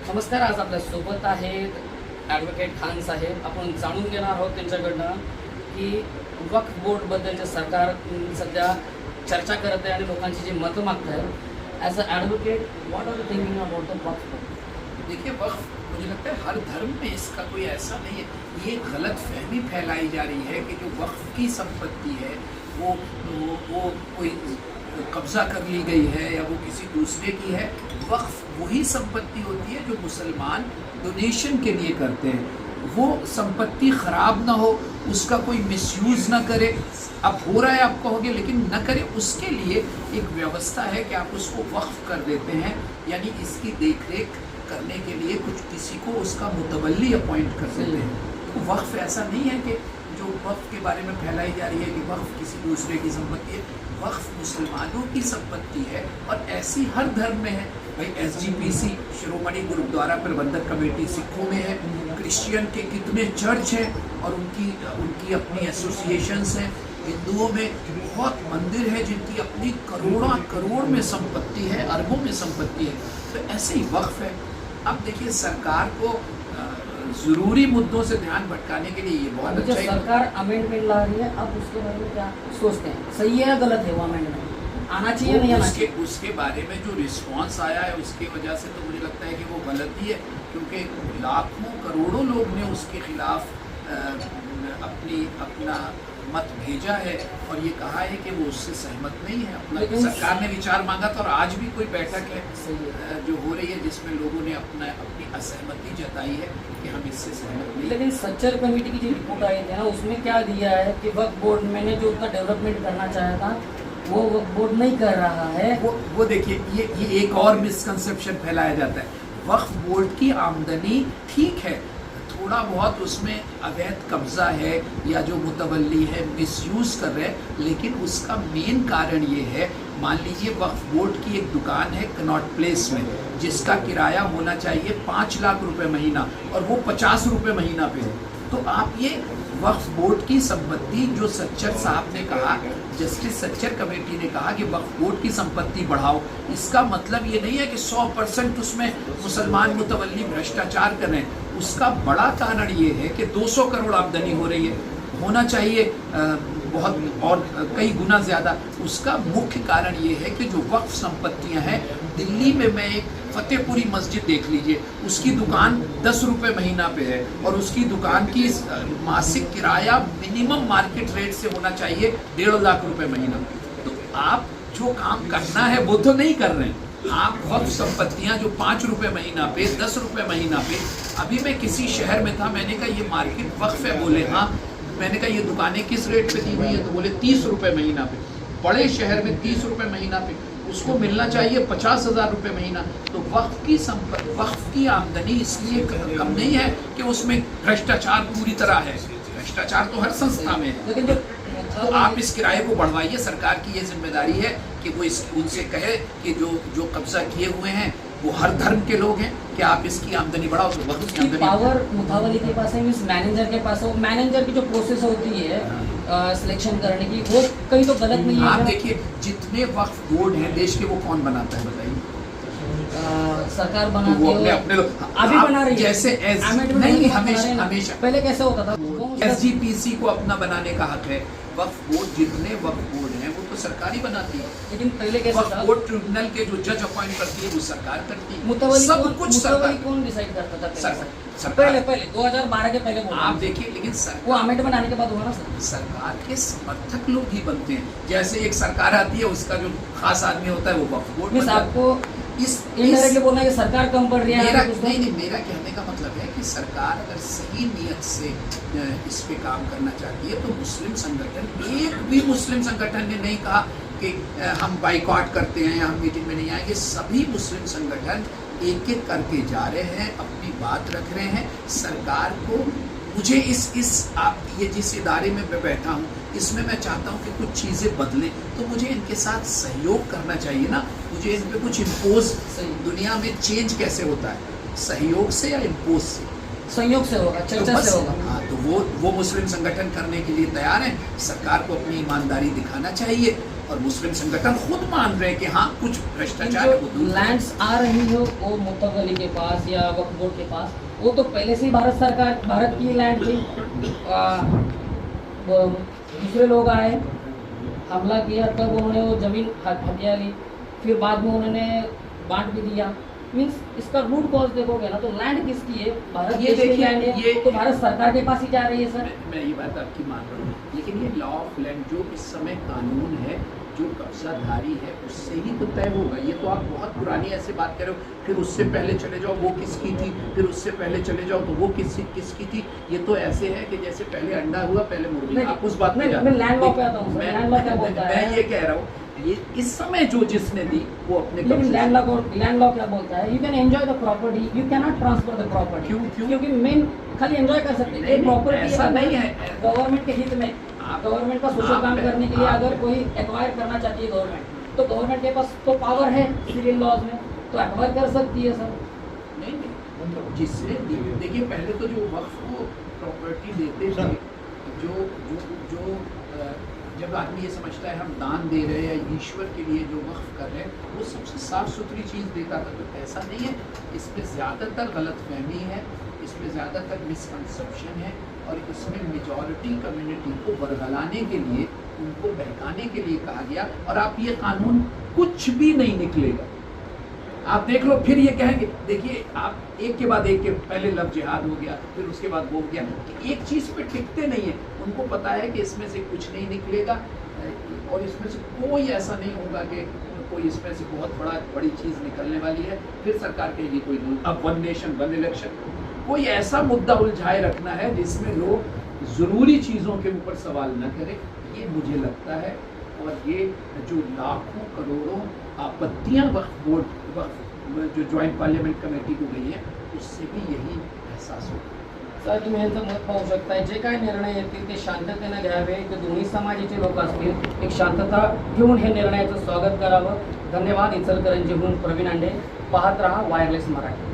नमस्कार. आज आपल्या सोबत आहेत ॲडव्होकेट खान साहेब. आपण जाणून घेणार आहोत त्यांच्याकडनं की वक्फ बोर्डबद्दलचे सरकार सध्या चर्चा करत आहे आणि लोकांची जी मतं मागत आहे. As a advocate, what are you thinking about the Waqf board? देखिए, वक्फ मुझे लगता है हर धर्म में इसका कोई ऐसा नहीं है. ये गलत फहमी फैलाई जा रही है कि जो वक्फ की संपत्ति है वो कोई कब्जा कर ली गई है या वो किसी दूसरे की है. वक्फ वही संपत्ति होती है जो मुसलमान डोनेशन के लिए करते हैं. वो संपत्ति ख़राब ना हो, उसका कोई मिसयूज़ ना करे. अब हो रहा है आप कहोगे, लेकिन न करे. उसके लिए एक व्यवस्था है कि आप उसको वक्फ कर देते हैं, यानी इसकी देखरेख करने के लिए कुछ किसी को उसका मुतवल्ली अपॉइंट कर देते हैं. तो वक्फ ऐसा नहीं है कि जो वक्फ के बारे में फैलाई जा रही है कि वक्फ किसी दूसरे की संपत्ति है. वक्फ मुसलमानों की संपत्ति है और ऐसी हर धर्म में है. भाई SGPC शिरोमणि गुरुद्वारा प्रबंधक कमेटी सिखों में है, क्रिश्चियन के कितने चर्च हैं और उनकी अपनी एसोसिएशंस हैं. हिंदुओं में बहुत मंदिर है जिनकी अपनी करोड़ में संपत्ति है, अरबों में संपत्ति है. तो ऐसे ही वक्फ है. अब देखिए, सरकार को ज़रूरी मुद्दों से ध्यान भटकाने के लिए ये बहुत अच्छा है. सरकार अमेंडमेंट ला रही है, अब उसके बारे में क्या सोचते हैं? सही है या गलत है वो अमेंडमेंट? आना चाहिए नहीं आना चाहिए? उसके बारे में जो रिस्पांस आया है उसकी वजह से तो मुझे लगता है कि वो गलत ही है, क्योंकि लाखों करोड़ों लोग ने उसके खिलाफ अपना मत भेजा है और ये कहा है कि वो उससे सहमत नहीं है. अपना सरकार ने विचार मांगा था और आज भी कोई बैठक है जो हो रही है जिसमें लोगों ने अपनी असहमति जताई है कि हम इससे सहमत नहीं. लेकिन सच्चर कमेटी की जो रिपोर्ट आई थी ना, उसमें क्या दिया है कि वक्फ बोर्ड मैंने जो उतना डेवलपमेंट करना चाहा था वो वक्फ बोर्ड नहीं कर रहा है. वो देखिए, ये एक और मिसकंसेप्शन फैलाया जाता है. वक्फ बोर्ड की आमदनी ठीक है, थोड़ा बहुत उसमें अवैध कब्जा है या जो मुतवल्ली है मिसयूज़ कर रहे हैं, लेकिन उसका मेन कारण ये है. मान लीजिए वक्फ बोर्ड की एक दुकान है कनॉट प्लेस में जिसका किराया होना चाहिए 5 लाख रुपए महीना और वो 50 रुपये महीना पे है. तो आप ये वक्फ बोर्ड की संपत्ति, जो सच्चर साहब ने कहा, जस्टिस सच्चर कमेटी ने कहा कि वक्फ बोर्ड की संपत्ति बढ़ाओ, इसका मतलब ये नहीं है कि 100% उसमें मुसलमान मुतवल्ली भ्रष्टाचार कर रहे हैं. उसका बड़ा कारण ये है कि 200 करोड़ आमदनी हो रही है, होना चाहिए बहुत और कई गुना ज़्यादा. उसका मुख्य कारण ये है कि जो वक्फ संपत्तियां हैं, दिल्ली में मैं एक फतेहपुरी मस्जिद देख लीजिए, उसकी दुकान 10 रुपये महीना पे है और उसकी दुकान की मासिक किराया मिनिमम मार्केट रेट से होना चाहिए 1.5 लाख रुपए महीना. तो आप जो काम करना है वो तो नहीं कर रहे हैं. आप वक्फ संपत्तियां जो 5 रुपये महीना पे, 10 रुपये महीना पे. अभी मैं किसी शहर में था, मैंने कहा ये मार्केट वक्फ है. बोले हाँ. मैंने कहा ये दुकानें किस रेट पे दी हुई है? तो बोले 30 रुपये महीना पे. बड़े शहर में 30 रुपये महीना पे, उसको मिलना चाहिए 50,000 रुपये महीना. तो वक्फ की आमदनी इसलिए कम नहीं है कि उसमें भ्रष्टाचार पूरी तरह है. भ्रष्टाचार तो हर संस्था में है. लेकिन तो आप इस किराए को बढ़वाइए. सरकार की ये जिम्मेदारी है कि वो उनसे कहे कि जो कब्जा किए हुए हैं वो हर धर्म के लोग हैं, कि आप इसकी आमदनी बढ़ाओ. तो वक्त की आमदनी पावर मुतावली के पास है, मीन्स मैनेजर के पास है. मैनेजर की जो प्रोसेस होती है सिलेक्शन करने की, वो कहीं तो गलत नहीं है. आप देखिए, जितने वक्फ बोर्ड हैं देश के, वो कौन बनाता है बताइए? सरकार तो बनाती वो है. अपने लोग अभी बना रही है. जैसे नहीं, हमेशा पहले कैसे होता था? SGPC को अपना बनाने का हक है. वक्फ बोर्ड, जितने वक्फ बोर्ड हैं वो तो सरकार ही बनाती है. लेकिन पहले कैसे वक्फ था? बोर्ड ट्रिब्यूनल के जो जज अपॉइंट करती है वो सरकार करती है. मुतवली सब कुछ सरकार. कौन डिसाइड करता था? सरकार. पहले 2012 के पहले आप देखिए, लेकिन वो अमेंडमेंट आने के बाद हुआ ना सर. सरकार के समर्थक लोग ही बनते हैं. जैसे एक सरकार आती है, उसका जो खास आदमी होता है वो वक्फ बोर्ड मीन्स बनता है. आपको इस इनडायरेक्टली बोलना है कि सरकार कम पड़ रही है. मेरा कहने का मतलब है कि सरकार अगर सही नियत से इस पे काम करना चाहती है तो मुस्लिम संगठन, एक भी मुस्लिम संगठन ने नहीं कहा कि हम बाइकआउट करते हैं या हम मीटिंग में नहीं आएंगे. सभी मुस्लिम संगठन एक एक करके जा रहे हैं, अपनी बात रख रहे हैं. सरकार को, मुझे ये जिस इदारे में मैं बैठा हूँ, इसमें मैं चाहता हूँ कि कुछ चीज़ें बदलें, तो मुझे इनके साथ सहयोग करना चाहिए ना. मुझे इन पे कुछ इम्पोज. दुनिया में चेंज कैसे होता है? सहयोग से या इम्पोज से? संयोग से होगा, चर्चा से होगा. हाँ, तो वो मुस्लिम संगठन करने के लिए तैयार हैं. सरकार को अपनी ईमानदारी दिखाना चाहिए और मुस्लिम संगठन खुद मान रहे हैं कि हाँ कुछ भ्रष्टाचार है, वो दूर करें। लैंड्स आ रही हो वो मुतवल्ली के पास या वक्फ बोर्ड के पास, वो तो पहले से ही भारत की लैंड थी। वो दूसरे लोग आए, हमला किया, तब उन्होंने वो ज़मीन हथिया ली, फिर बाद में उन्होंने बांट भी दिया। मीन्स इसका रूट कॉज देखोगे ना तो लैंड किसकी है? भारत ये देश की देखिए, लैंड है, ये- तो भारत सरकार के पास ही जा रही है सर। मैं ये बात आपकी मान रहा हूँ, लेकिन ये लॉ ऑफ लैंड जो इस समय कानून है, जो कब्जाधारी है उससे ही तो तय होगा। ये तो आप बहुत पुरानी ऐसे बात कर रहे हो, फिर उससे पहले चले जाओ वो किसकी थी, फिर उससे पहले चले जाओ तो वो किसकी थी। ये तो ऐसे है कि जैसे पहले अंडा हुआ पहले मुर्गी। नहीं, आप उस बात में नहीं, जाते मैं लैंड लॉ हैं। पे आता हूँ सर। मैं- लैंड लॉ क्या बोलता है? मैं ये कह रहा हूँ, ये इस समय जो जिसने दी वो अपने लेकिन कब्जे से- लैंड लॉ क्या बोलता है? You can enjoy the property, you can not transfer the property. क्यों? क्योंकि मेन खाली एंजॉय कर सकते हैं नहीं, प्रॉपर्टी। ऐसा नहीं है। गवर्नमेंट के हित में, गवर्नमेंट का सोशल काम करने के लिए अगर कोई एक्वायर करना चाहती है गवर्नमेंट, तो गवर्नमेंट के पास तो पावर है सिविल लॉज में, तो एक्वायर कर सकती है सर। नहीं मतलब जिसने देखिए पहले तो जो वक्फ को प्रॉपर्टी देते थे, जो जो जो जब आदमी ये समझता है हम दान दे रहे हैं या ईश्वर के लिए जो वक्फ कर रहे हैं, वो सबसे साफ सुथरी चीज़ देता था। तो ऐसा नहीं है, इसमें ज़्यादातर गलतफहमी है, इसमें ज़्यादातर मिसकंसेप्शन है, और इसमें मेजॉरिटी कम्युनिटी को बरगलाने के लिए, उनको बहकाने के लिए कहा गया। और आप ये कानून कुछ भी नहीं निकलेगा, आप देख लो, फिर ये कहेंगे, देखिए आप एक के बाद एक के, पहले लव जिहाद हो गया, फिर उसके बाद वो हो गया, कि एक चीज़ पे टिकते नहीं है। उनको पता है कि इसमें से कुछ नहीं निकलेगा, और इसमें से कोई ऐसा नहीं होगा कि कोई इसमें से बहुत बड़ी चीज़ निकलने वाली है। फिर सरकार कहेगी कोई नहीं, अब वन नेशन वन इलेक्शन, कोई ऐसा मुद्दा उलझाए रखना है जिसमें लोग ज़रूरी चीज़ों के ऊपर सवाल न करें, ये मुझे लगता है। और ये जो लाखों करोड़ों आपत्तियां वक्फ बोर्ड जो जॉइंट पार्लियामेंट कमेटी को गई है, उससे भी यही एहसास होता है। सर तुम्ही यांचं मत पाहू शकताय, जे काय निर्णय येतील ते शांततेने घ्यावे, ते दोन्ही समाजाचे लोक असतील, एक शांतता घेऊन हे निर्णयाचं स्वागत करावं। धन्यवाद. इचलकरंजीहून प्रवीण आंडे. पाहत रहा वायरलेस मराठी.